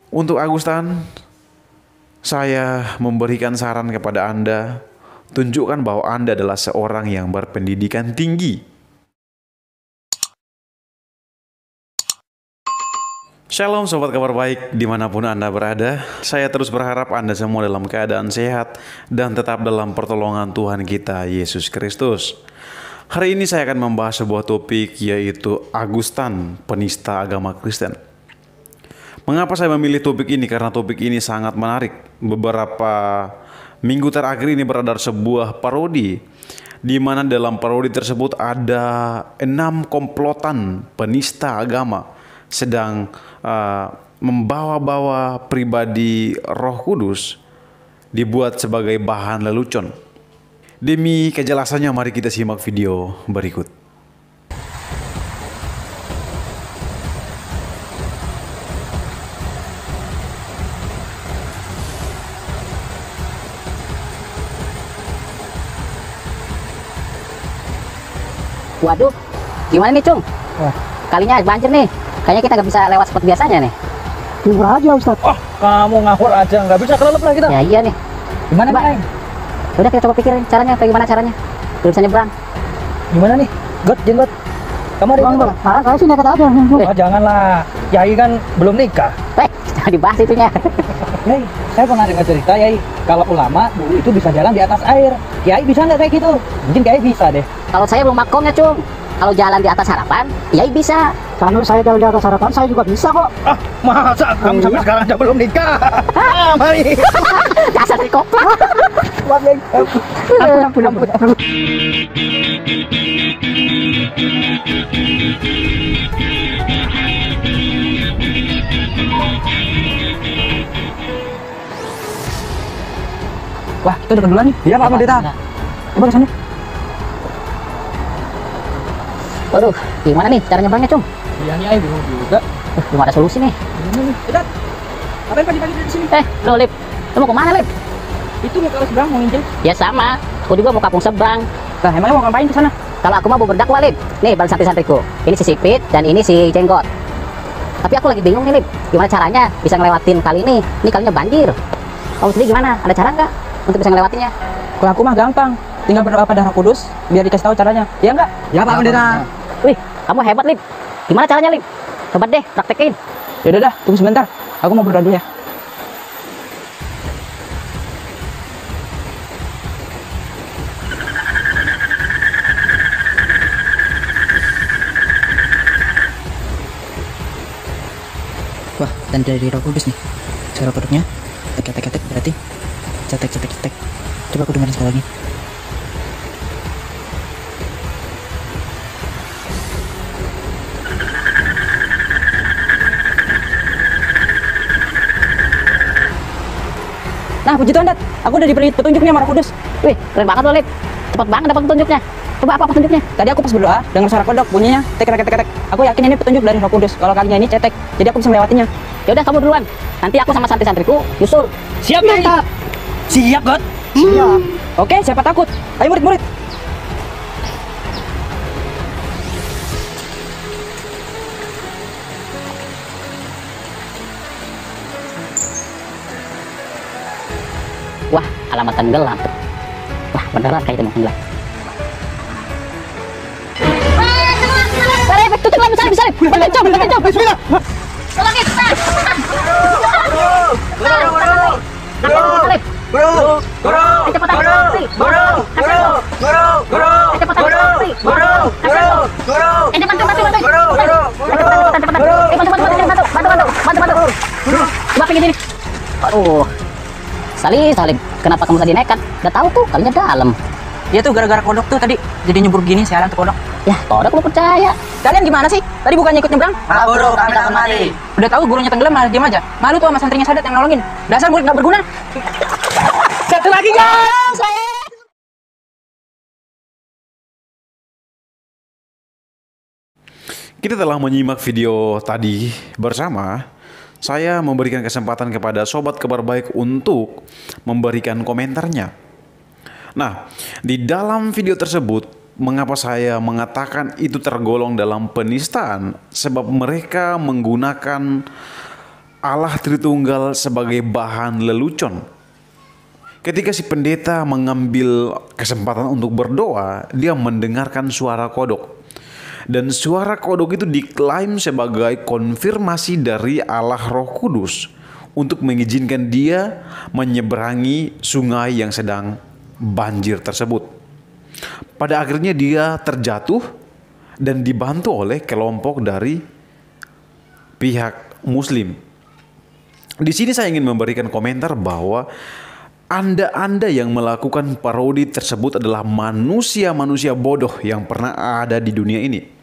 Untuk Agustan, saya memberikan saran kepada Anda, tunjukkan bahwa Anda adalah seorang yang berpendidikan tinggi. Shalom sobat kabar baik dimanapun Anda berada. Saya terus berharap Anda semua dalam keadaan sehat dan tetap dalam pertolongan Tuhan kita Yesus Kristus. Hari ini saya akan membahas sebuah topik, yaitu Agustan, penista agama Kristen. Mengapa saya memilih topik ini? Karena topik ini sangat menarik. Beberapa minggu terakhir ini beredar sebuah parodi, di mana dalam parodi tersebut ada 6 komplotan penista agama sedang membawa-bawa pribadi Roh Kudus, dibuat sebagai bahan lelucon. Demi kejelasannya, mari kita simak video berikut. Waduh, gimana nih Cung? Kalinya banjir nih. Kayaknya kita nggak bisa lewat seperti biasanya nih. Murah aja Ustaz. Oh, kamu ngawur aja, nggak bisa kelelep lah kita. Ya iya nih. Gimana Coba. nih? Udah kita coba pikirin caranya, bagaimana caranya? Belum bisa nyebrang. Gimana nih? Jenggot. Kamu ada Bang, saya sih nekat aja. Oh, janganlah. Yai kan belum nikah. Jangan dibahas itunya. Yai, saya pernah dengar cerita Yai, kalau ulama dulu itu bisa jalan di atas air. Yai bisa nggak kayak gitu? Mungkin Yai bisa deh. Kalau saya belum makomnya Cung. Kalau jalan di atas harapan, ya bisa. Kalau saya jalan di atas harapan, saya juga bisa kok. Ah, masa kamu sampai sekarang aja belum nikah? Mari. Dasar trikoplak. Ampun. Wah, kita udah duluan nih. Iya, Pak Pendeta. Coba ke sana. Waduh, gimana nih cara nyebrangnya Cung? Iya nih, Yai bingung juga. Belum ada solusi nih. Tidak. Ngapain pagi-pagi di sini? Lo Lip, lo mau kemana Lip? Itu mau ke alas seberang, mau nginjil. Ya sama, aku juga mau kapung seberang. Nah, emangnya mau ngapain ke sana? Kalau aku mau berdakwah Lip. Nih bang santri-santriku, ini si Sipit dan ini si Jenggot. Tapi aku lagi bingung nih Lip, gimana caranya bisa ngelewatin kali ini? Ini kalinya banjir. Kamu sendiri gimana? Ada cara nggak untuk bisa ngelewatinya? Kalau aku mah gampang, tinggal berdoa pada Roh Kudus biar dikasih tahu caranya. Ya enggak? Ya Pak Pendeta. Wih, kamu hebat Lip. Gimana caranya Lip? Coba deh praktekin. Yaudah dah, tunggu sebentar. Aku mau berdoa dulu ya. Wah, dan dari Roh Kudus nih. Suara kodoknya tek berarti cetek. Coba aku dengerin sekali lagi. Nah, puji Tuhan, Dat. Aku udah diberi petunjuknya sama Roh Kudus. Wih, keren banget lo Lip. Cepat banget dapat petunjuknya. Coba apa petunjuknya? Tadi aku pas berdoa dengar suara kodok bunyinya tek. Aku yakin ini petunjuk dari Roh Kudus. Kalau kalinya ini cetek, jadi aku bisa melewatinya. Ya udah kamu duluan. Nanti aku sama santri-santriku nyusul. Siap, Yai. Siap, God. Siap. Oke, siapa takut? Ayo murid-murid. Wah, alamat tenggelam tuh. Wah, beneran kayak itu mau tenggelam. Tutup lah, bisa. Betul. Bismillah. Tolongin, Salim, kenapa kamu tadi nekat? Udah tahu tuh, kalinya dalam. Dia tuh gara-gara kodok tuh tadi jadi nyebur gini, sialan tuh kodok. Ya, kodok lu percaya. Kalian gimana sih? Tadi bukannya ikut nyebrang? Bodoh, kami takkan mati. Udah tahu gurunya tenggelam malah diam aja. Malu tuh sama santrinya Sadat yang nolongin. Dasar murid nggak berguna. Satu lagi, guys. Kita telah menyimak video tadi bersama. Saya memberikan kesempatan kepada sobat kabar baik untuk memberikan komentarnya. Nah, di dalam video tersebut, mengapa saya mengatakan itu tergolong dalam penistaan? Sebab mereka menggunakan Allah Tritunggal sebagai bahan lelucon. Ketika si pendeta mengambil kesempatan untuk berdoa, dia mendengarkan suara kodok. Dan suara kodok itu diklaim sebagai konfirmasi dari Allah Roh Kudus untuk mengizinkan dia menyeberangi sungai yang sedang banjir tersebut. Pada akhirnya dia terjatuh dan dibantu oleh kelompok dari pihak Muslim. Di sini saya ingin memberikan komentar bahwa Anda yang melakukan parodi tersebut adalah manusia-manusia bodoh yang pernah ada di dunia ini.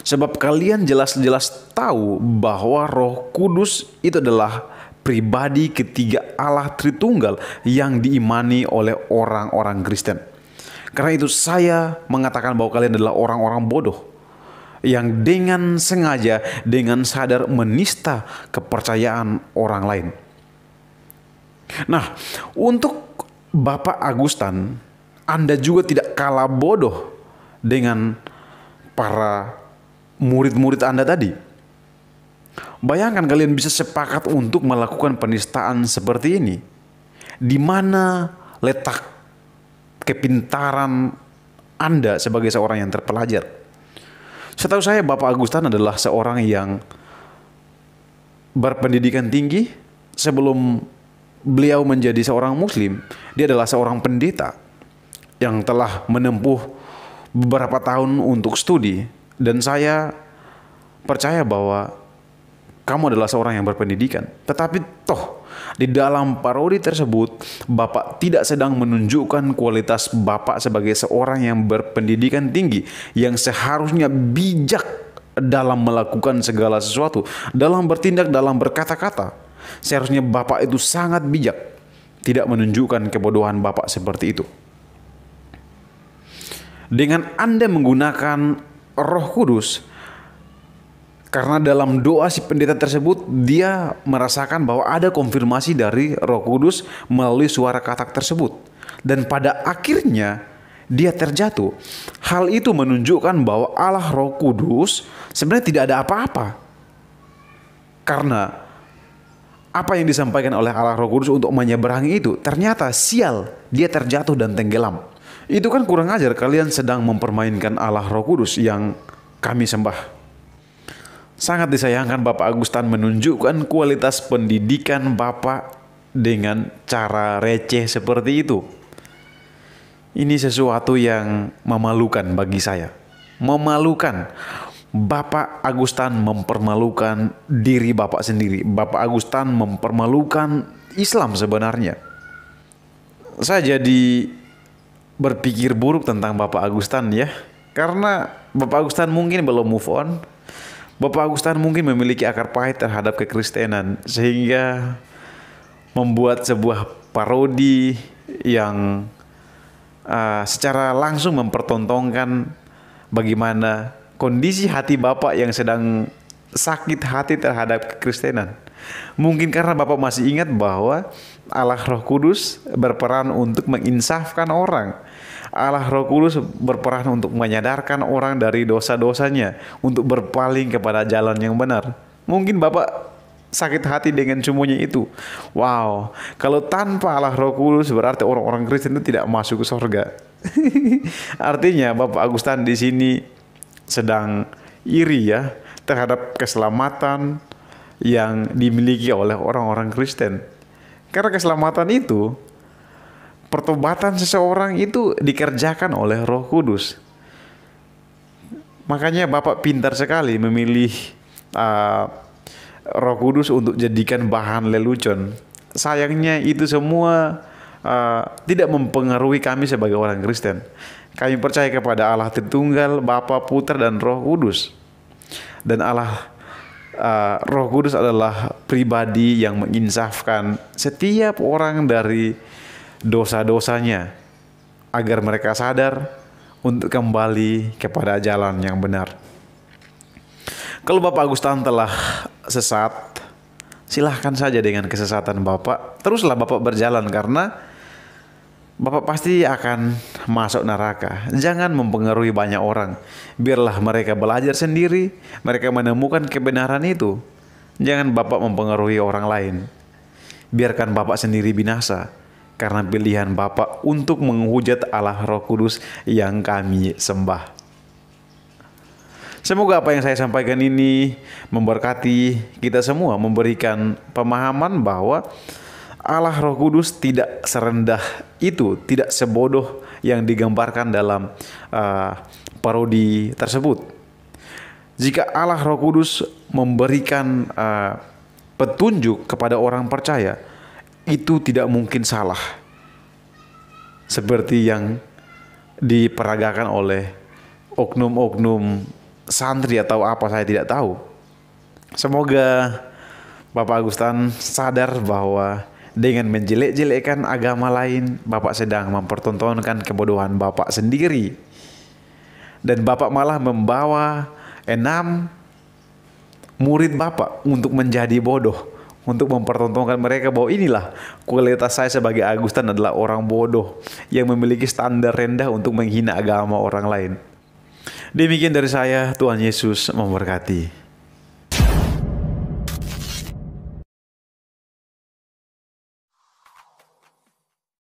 Sebab kalian jelas-jelas tahu bahwa Roh Kudus itu adalah pribadi ketiga Allah Tritunggal yang diimani oleh orang-orang Kristen. Karena itu saya mengatakan bahwa kalian adalah orang-orang bodoh yang dengan sengaja, dengan sadar menista kepercayaan orang lain. Nah, untuk Bapak Agustan, Anda juga tidak kalah bodoh dengan para murid-murid Anda tadi. Bayangkan kalian bisa sepakat untuk melakukan penistaan seperti ini. Di mana letak kepintaran Anda sebagai seorang yang terpelajar? Setahu saya Bapak Agustan adalah seorang yang berpendidikan tinggi. Sebelum beliau menjadi seorang Muslim, dia adalah seorang pendeta yang telah menempuh beberapa tahun untuk studi. Dan saya percaya bahwa kamu adalah seorang yang berpendidikan. Tetapi toh di dalam parodi tersebut Bapak tidak sedang menunjukkan kualitas Bapak sebagai seorang yang berpendidikan tinggi, yang seharusnya bijak dalam melakukan segala sesuatu, dalam bertindak, dalam berkata-kata. Seharusnya Bapak itu sangat bijak, tidak menunjukkan kebodohan Bapak seperti itu. Dengan Anda menggunakan Roh Kudus, karena dalam doa si pendeta tersebut dia merasakan bahwa ada konfirmasi dari Roh Kudus melalui suara katak tersebut, dan pada akhirnya dia terjatuh. Hal itu menunjukkan bahwa Allah Roh Kudus sebenarnya tidak ada apa-apa, karena apa yang disampaikan oleh Allah Roh Kudus untuk menyeberangi itu ternyata sial, dia terjatuh dan tenggelam. Itu kan kurang ajar, kalian sedang mempermainkan Allah Roh Kudus yang kami sembah. Sangat disayangkan Bapak Agustan menunjukkan kualitas pendidikan Bapak dengan cara receh seperti itu. Ini sesuatu yang memalukan bagi saya. Memalukan. Bapak Agustan mempermalukan diri Bapak sendiri. Bapak Agustan mempermalukan Islam sebenarnya. Saya jadi berpikir buruk tentang Bapak Agustan ya. Karena Bapak Agustan mungkin belum move on. Bapak Agustan mungkin memiliki akar pahit terhadap kekristenan, sehingga membuat sebuah parodi yang secara langsung mempertontonkan bagaimana kondisi hati Bapak yang sedang sakit hati terhadap kekristenan. Mungkin karena Bapak masih ingat bahwa Allah Roh Kudus berperan untuk menginsafkan orang. Allah Roh Kudus berperan untuk menyadarkan orang dari dosa-dosanya, untuk berpaling kepada jalan yang benar. Mungkin Bapak sakit hati dengan semuanya itu. Wow, kalau tanpa Allah Roh Kudus berarti orang-orang Kristen itu tidak masuk ke surga. Artinya Bapak Agustan di sini sedang iri ya terhadap keselamatan yang dimiliki oleh orang-orang Kristen. Karena keselamatan itu, pertobatan seseorang itu dikerjakan oleh Roh Kudus. Makanya Bapak pintar sekali memilih Roh Kudus untuk jadikan bahan lelucon. Sayangnya itu semua tidak mempengaruhi kami sebagai orang Kristen. Kami percaya kepada Allah Tritunggal, Bapa, Putra, dan Roh Kudus. Dan Roh Kudus adalah pribadi yang menginsafkan setiap orang dari dosa-dosanya, agar mereka sadar untuk kembali kepada jalan yang benar. Kalau Bapak Agustan telah sesat, silahkan saja dengan kesesatan Bapak. Teruslah Bapak berjalan, karena Bapak pasti akan masuk neraka. Jangan mempengaruhi banyak orang. Biarlah mereka belajar sendiri, mereka menemukan kebenaran itu. Jangan Bapak mempengaruhi orang lain. Biarkan Bapak sendiri binasa karena pilihan Bapak untuk menghujat Allah Roh Kudus yang kami sembah. Semoga apa yang saya sampaikan ini memberkati kita semua, memberikan pemahaman bahwa Allah Roh Kudus tidak serendah itu, tidak sebodoh yang digambarkan dalam parodi tersebut. Jika Allah Roh Kudus memberikan petunjuk kepada orang percaya, itu tidak mungkin salah. Seperti yang diperagakan oleh oknum-oknum santri atau apa, saya tidak tahu. Semoga Bapak Agustan sadar bahwa dengan menjelek-jelekkan agama lain, Bapak sedang mempertontonkan kebodohan Bapak sendiri. Dan Bapak malah membawa 6 murid Bapak untuk menjadi bodoh, untuk mempertontonkan mereka bahwa inilah kualitas saya sebagai Agustan adalah orang bodoh yang memiliki standar rendah untuk menghina agama orang lain. Demikian dari saya, Tuhan Yesus memberkati.